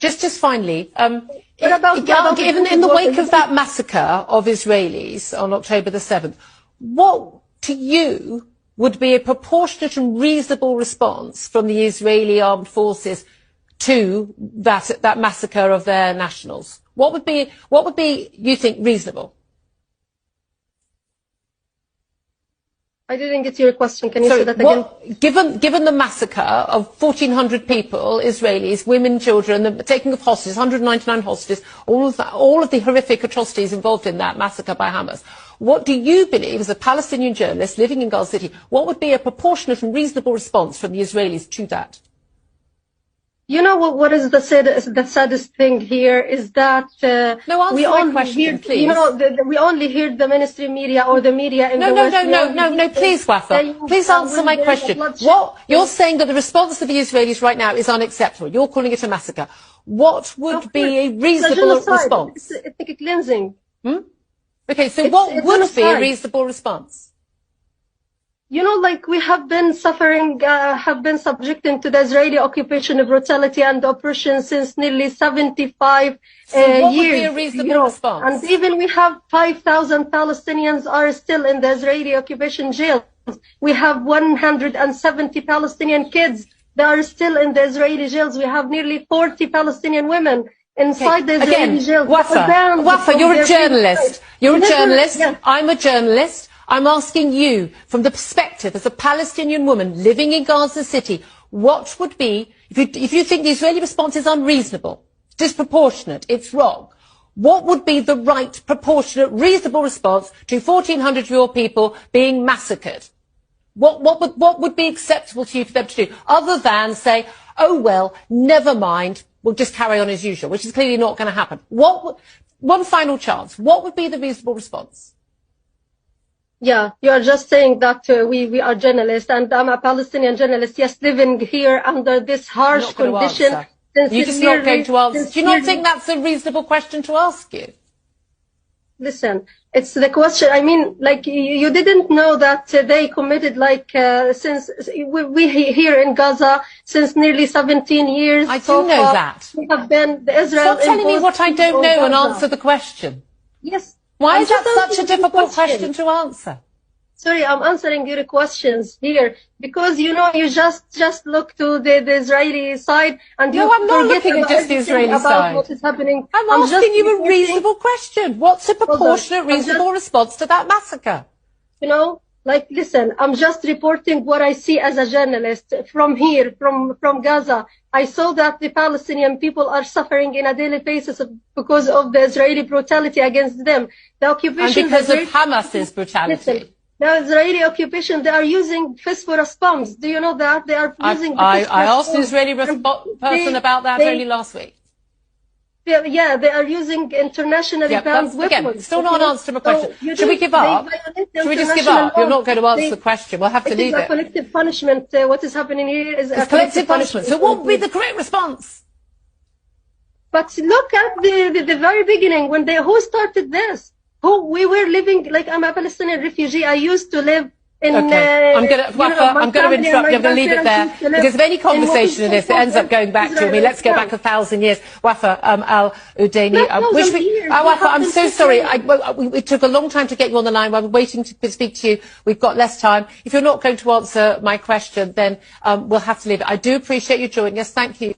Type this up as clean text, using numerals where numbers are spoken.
Just finally, given in the wake of that massacre of Israelis on October the 7th, what to you would be a proportionate and reasonable response from the Israeli armed forces to that massacre of their nationals? What would be, you think, reasonable? I didn't get your question. Can you say that again? Given the massacre of 1,400 people, Israelis, women, children, the taking of hostages, 199 hostages, all of the horrific atrocities involved in that massacre by Hamas, what do you believe, as a Palestinian journalist living in Gaza City, what would be a proportionate and reasonable response from the Israelis to that? You know what is the saddest thing here is that we only hear the mainstream media or the media in the West. No, please, Wafa, please answer my question. What you're saying that the response of the Israelis right now is unacceptable. You're calling it a massacre. What would be a reasonable response? It's ethnic cleansing. Okay, so what would be a reasonable response? You know, like we have been suffering, have been subjected to the Israeli occupation, brutality and oppression since nearly 75 what would years. Be a reasonable response? And even we have 5,000 Palestinians are still in the Israeli occupation jails. We have 170 Palestinian kids that are still in the Israeli jails. We have nearly 40 Palestinian women inside the Israeli jails. Wafa, you're a journalist. You're a journalist. Yes. I'm a journalist. I'm asking you, from the perspective as a Palestinian woman living in Gaza City, what would be, if you think the Israeli response is unreasonable, disproportionate, it's wrong, what would be the right, proportionate, reasonable response to 1,400-year-old people being massacred? What would be acceptable to you for them to do, other than say, oh well, never mind, we'll just carry on as usual, which is clearly not going to happen. One final chance, what would be the reasonable response? Yeah, you are just saying that we are journalists, and I'm a Palestinian journalist, yes, living here under this harsh condition. You're just not going to answer. Do you not think that's a reasonable question to ask you? Listen, it's the question. I mean, like, you didn't know that they committed, like, since we here in Gaza, since nearly 17 years. I do know that. We have been the Israel. Stop telling me what I don't know and answer the question. Yes. Why is that such a difficult question to answer? Sorry, I'm answering your questions here because, you know, you just look to the Israeli side and you I'm not looking at just the Israeli side. What is happening. I'm asking you a reasonable question. What's a proportionate, reasonable response to that massacre? You know, like, listen, I'm just reporting what I see as a journalist from here, from Gaza. I saw that the Palestinian people are suffering on a daily basis because of the Israeli brutality against them. The occupation. And because of Hamas's brutality. Listen, the Israeli occupation, they are using phosphorus bombs. Do you know that? They are using I asked an Israeli person about that only last week. Yeah, they are using internationally banned weapons. Again, still not an answer to my question. Should we give up? Should we just give up? You're not going to answer the question. We'll have to leave it. It's a collective punishment. What is happening here is a collective punishment. So what would be the correct response? But look at the very beginning when who started this? We were living, like, I'm a Palestinian refugee. I used to live in. Okay. I'm going to interrupt you. I'm going to leave it there because if any conversation in this it ends up going back to me. Let's go back 1,000 years. Wafa al-Udaini. Wafa, I'm so sorry. It took a long time to get you on the line. While we're waiting to speak to you, we've got less time. If you're not going to answer my question, then we'll have to leave it. I do appreciate you joining us. Thank you.